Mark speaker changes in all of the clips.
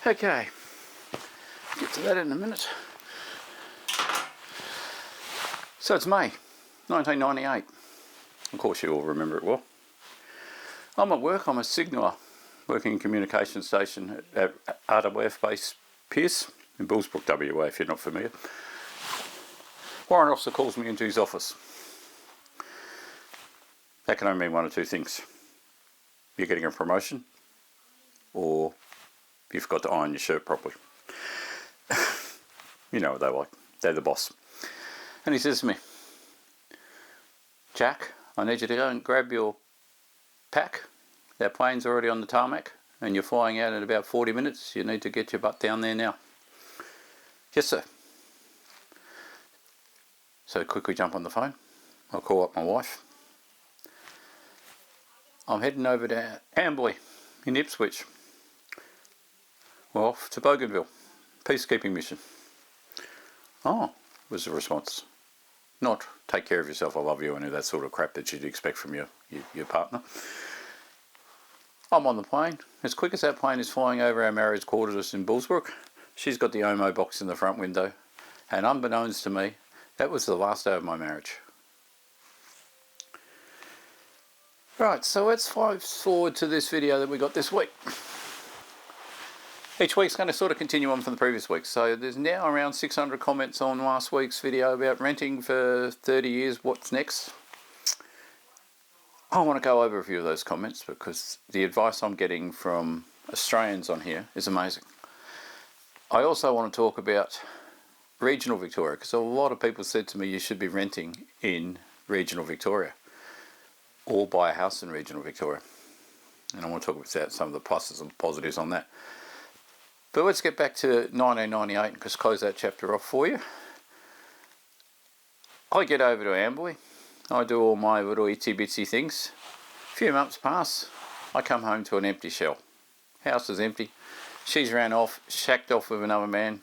Speaker 1: Okay, get to that in a minute. So it's May 1998. Of course you all remember it well. I'm at work, I'm a signaller working in communication station at RWF base Pierce in Bullsbrook, WA, if you're not familiar. Warrant officer calls me into his office. That can only mean one of two things. You're getting a promotion, or you forgot to iron your shirt properly. You know what they're like. They're the boss. And he says to me, Jack, I need you to go and grab your pack. That plane's already on the tarmac and you're flying out in about 40 minutes. You need to get your butt down there now. Yes, sir. So quickly jump on the phone. I'll call up my wife. I'm heading over to Amberley in Ipswich. Well, off to Bougainville. Peacekeeping mission. Oh, was the response. Not take care of yourself, I love you, and that sort of crap that you'd expect from your partner. I'm on the plane. As quick as that plane is flying over our marriage quarters in Bullsbrook, she's got the Omo box in the front window. And unbeknownst to me, that was the last day of my marriage. Right, so let's fast forward to this video that we got this week. Each week's going to sort of continue on from the previous week. So there's now around 600 comments on last week's video about renting for 30 years, what's next. I want to go over a few of those comments because the advice I'm getting from Australians on here is amazing. I also want to talk about regional Victoria, because a lot of people said to me you should be renting in regional Victoria or buy a house in regional Victoria. And I want to talk about some of the pluses and positives on that. But let's get back to 1998 and just close that chapter off for you. I get over to Amberley. I do all my little itsy bitsy things. A few months pass. I come home to an empty shell. House is empty. She's ran off, shacked off with another man.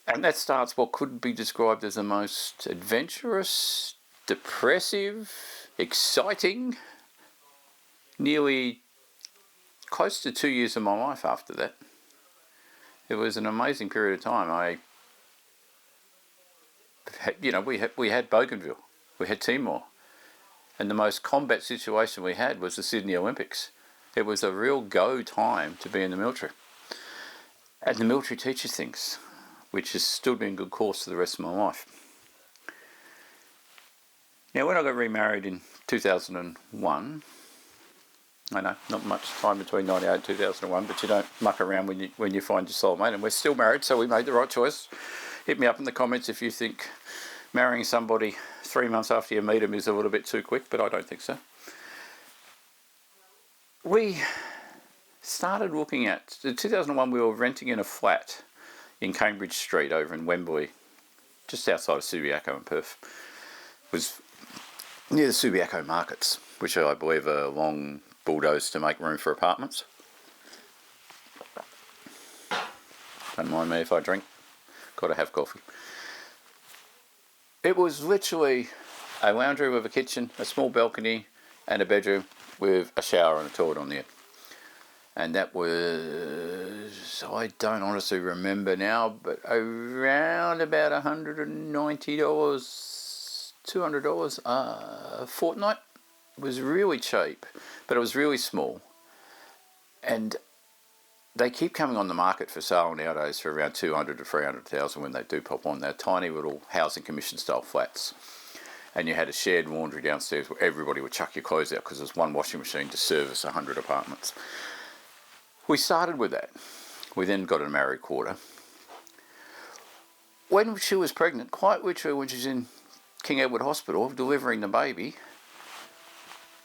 Speaker 1: And that starts what could be described as the most adventurous, depressive, exciting, nearly close to 2 years of my life after that. It was an amazing period of time. We had Bougainville, we had Timor, and the most combat situation we had was the Sydney Olympics. It was a real go time to be in the military. And the military teaches things, which has stood me in good course for the rest of my life. Now, when I got remarried in 2001, I know, not much time between 98 and 2001, but you don't muck around when you find your soulmate, and we're still married, so we made the right choice. Hit me up in the comments if you think marrying somebody 3 months after you meet them is a little bit too quick, but I don't think so. We started looking at, in 2001 we were renting in a flat in Cambridge Street over in Wembley, just outside of Subiaco in Perth. It was near the Subiaco markets, which I believe are long bulldozed to make room for apartments. Don't mind me if I drink. Got to have coffee. It was literally a lounge room with a kitchen, a small balcony, and a bedroom with a shower and a toilet on the end. And that was, I don't honestly remember now, but around about $190, $200 a fortnight. It was really cheap, but it was really small. And they keep coming on the market for sale nowadays for around 200 to 300,000 when they do pop on. They're tiny little housing commission style flats. And you had a shared laundry downstairs where everybody would chuck your clothes out because there's one washing machine to service 100 apartments. We started with that. We then got a married quarter. When she was pregnant, quite literally when she's in King Edward Hospital delivering the baby,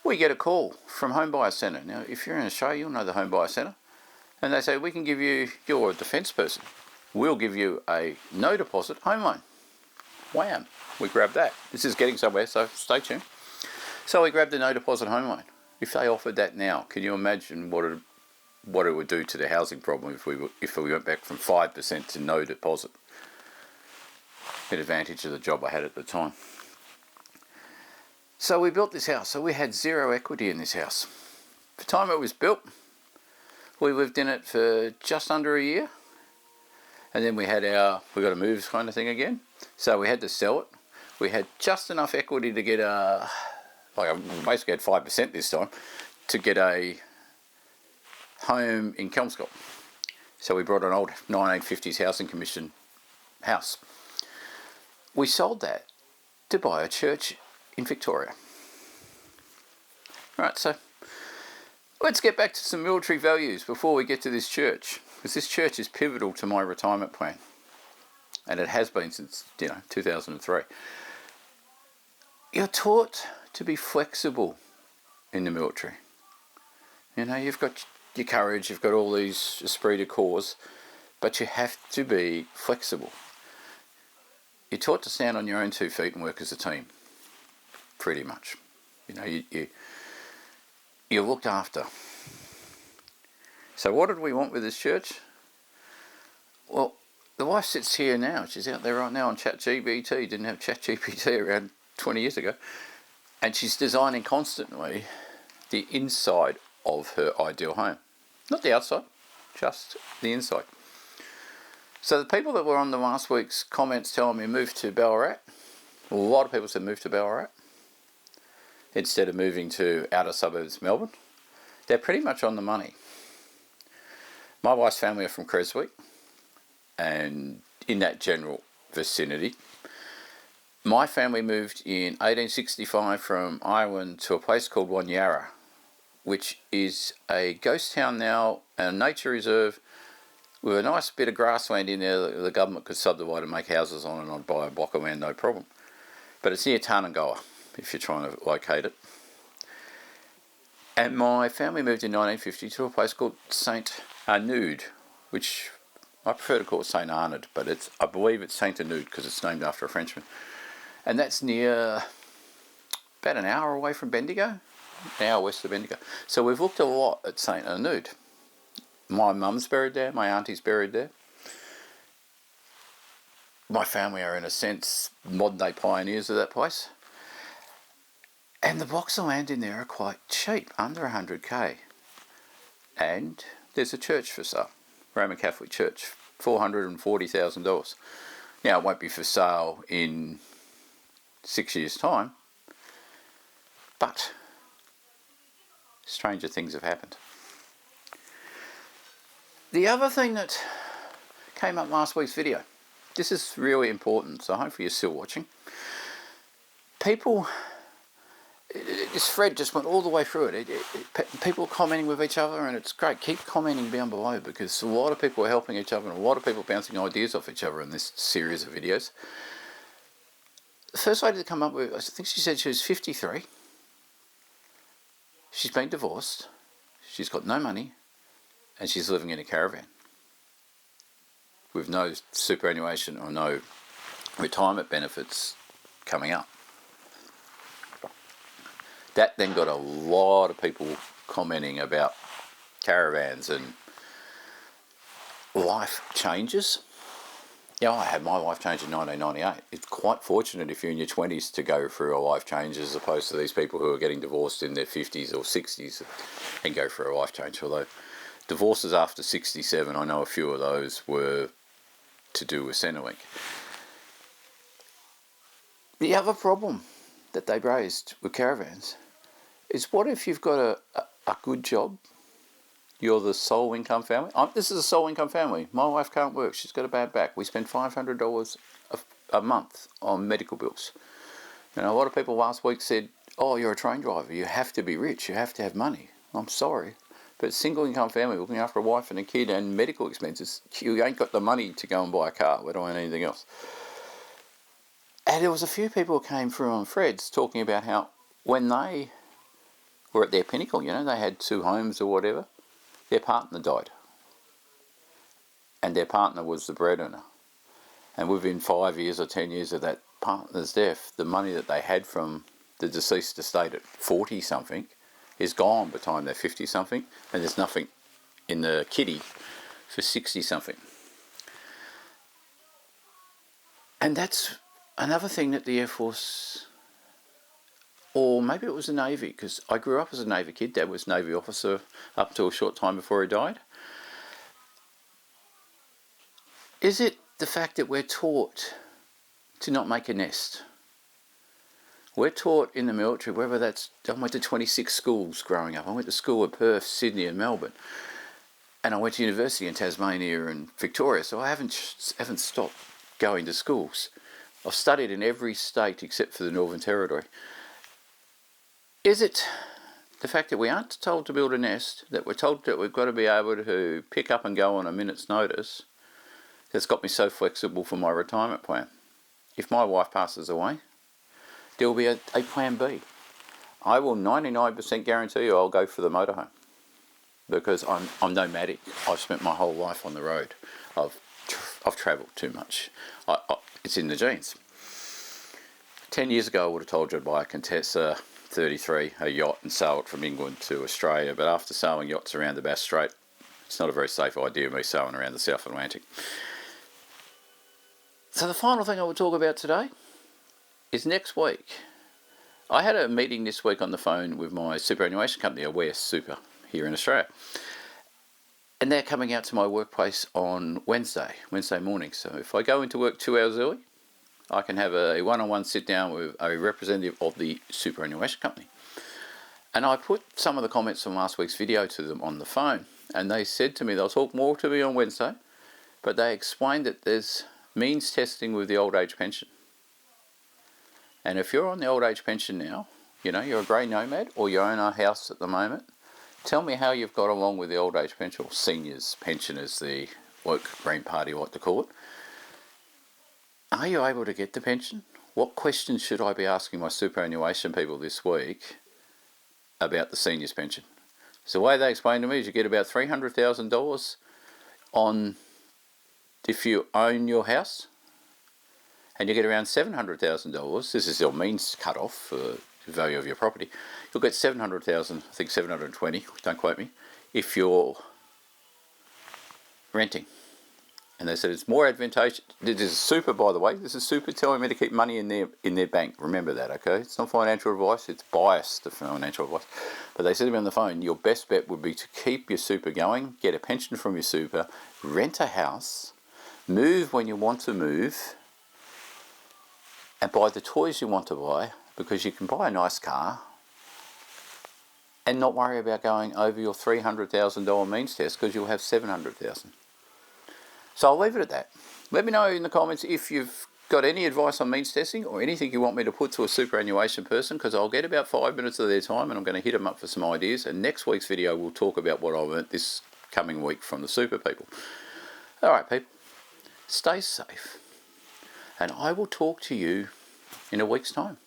Speaker 1: we get a call from Home Buyer Centre. Now, if you're in Australia, you'll know the Home Buyer Centre. And they say, we can give you, you're a defence person, we'll give you a no deposit home loan. Wham! We grabbed that. This is getting somewhere, so stay tuned. So we grabbed the no deposit home loan. If they offered that now, can you imagine what it would do to the housing problem if we went back from 5% to no deposit? An advantage of the job I had at the time. So we built this house. So we had zero equity in this house. At the time it was built, We lived in it for just under a year. And then we got to move kind of thing again. So we had to sell it. We had just enough equity to get I basically had 5% this time, to get a home in Kelmscott. So we brought an old 1950s housing commission house. We sold that to buy a church in Victoria. Right, so let's get back to some military values before we get to this church, because this church is pivotal to my retirement plan, and it has been since 2003. You're taught to be flexible in the military. You've got your courage, you've got all these esprit de corps, but you have to be flexible. You're taught to stand on your own 2 feet and work as a team, pretty much. You're looked after. So what did we want with this church? Well, the wife sits here now. She's out there right now on ChatGPT. Didn't have ChatGPT around 20 years ago. And she's designing constantly the inside of her ideal home. Not the outside, just the inside. So the people that were on the last week's comments telling me move to Ballarat, a lot of people said move to Ballarat instead of moving to outer suburbs Melbourne. They're pretty much on the money. My wife's family are from Creswick and in that general vicinity. My family moved in 1865 from Ireland to a place called Wanyara, which is a ghost town now, a nature reserve with a nice bit of grassland in there that the government could subdivide and make houses on, and I'd buy a block of land, no problem. But it's near Tarnangoa, if you're trying to locate it. And my family moved in 1950 to a place called St. Arnaud, which I prefer to call it St. Arnaud, but I believe it's St. Arnaud because it's named after a Frenchman. And that's near about an hour away from Bendigo, an hour west of Bendigo. So we've looked a lot at St. Arnaud. My mum's buried there, my auntie's buried there. My family are, in a sense, modern day pioneers of that place. And the blocks of land in there are quite cheap, under 100k. And there's a church for sale, Roman Catholic Church, $440,000. Now, it won't be for sale in 6 years' time, but stranger things have happened. The other thing that came up last week's video, this is really important, so hopefully you're still watching. This thread just went all the way through it. People commenting with each other, and it's great. Keep commenting down below, because a lot of people are helping each other and a lot of people bouncing ideas off each other in this series of videos. The first lady to come up with, I think she said she was 53. She's been divorced. She's got no money. And she's living in a caravan with no superannuation or no retirement benefits coming up. That then got a lot of people commenting about caravans and life changes. I had my life change in 1998. It's quite fortunate if you're in your 20s to go through a life change, as opposed to these people who are getting divorced in their 50s or 60s and go through a life change. Although divorces after 67, I know a few of those were to do with Centrelink. The other problem that they raised with caravans is, what if you've got a good job? You're the sole income family. This is a sole income family. My wife can't work. She's got a bad back. We spend $500 a month on medical bills. A lot of people last week said, oh, you're a train driver. You have to be rich. You have to have money. I'm sorry. But single income family, looking after a wife and a kid and medical expenses, you ain't got the money to go and buy a car, let alone anything else. And there was a few people who came through on threads talking about how when they were at their pinnacle, they had 2 homes or whatever, their partner died. And their partner was the breadwinner. And within 5 years or 10 years of that partner's death, the money that they had from the deceased estate at 40-something is gone by the time they're 50-something, and there's nothing in the kitty for 60-something. And that's another thing that the Air Force, or maybe it was the Navy, because I grew up as a Navy kid. Dad was a Navy officer up until a short time before he died. Is it the fact that we're taught to not make a nest? We're taught in the military, whether that's, I went to 26 schools growing up. I went to school at Perth, Sydney and Melbourne. And I went to university in Tasmania and Victoria, so I haven't stopped going to schools. I've studied in every state except for the Northern Territory. Is it the fact that we aren't told to build a nest, that we're told that we've got to be able to pick up and go on a minute's notice, that's got me so flexible for my retirement plan? If my wife passes away, there will be a plan B. I will 99% guarantee you I'll go for the motorhome, because I'm nomadic. I've spent my whole life on the road. I've travelled too much. It's in the genes. 10 years ago I would have told you to buy a Contessa 33, a yacht, and sail it from England to Australia, but after sailing yachts around the Bass Strait, it's not a very safe idea of me sailing around the South Atlantic. So the final thing I will talk about today is next week. I had a meeting this week on the phone with my superannuation company, Aware Super, here in Australia. And they're coming out to my workplace on Wednesday morning. So if I go into work 2 hours early, I can have a one-on-one sit down with a representative of the superannuation company. And I put some of the comments from last week's video to them on the phone. And they said to me, they'll talk more to me on Wednesday, but they explained that there's means testing with the old age pension. And if you're on the old age pension now, you know, you're a grey nomad or you own a house at the moment, tell me how you've got along with the old age pension, or seniors pension as the woke Green Party like to call it. Are you able to get the pension? What questions should I be asking my superannuation people this week about the seniors pension? So the way they explained to me is you get about $300,000 on if you own your house, and you get around $700,000. This is your means cut off for the value of your property. You'll get $700,000, I think 720, don't quote me, if you're renting. And they said it's more advantageous. This is super, by the way. This is super telling me to keep money in their bank. Remember that, okay? It's not financial advice. It's biased to financial advice. But they said to me on the phone, your best bet would be to keep your super going, get a pension from your super, rent a house, move when you want to move, and buy the toys you want to buy, because you can buy a nice car and not worry about going over your $300,000 means test, because you'll have $700,000. So I'll leave it at that. Let me know in the comments if you've got any advice on means testing or anything you want me to put to a superannuation person, because I'll get about 5 minutes of their time and I'm going to hit them up for some ideas. And next week's video we'll talk about what I learnt this coming week from the super people. Alright people, stay safe, and I will talk to you in a week's time.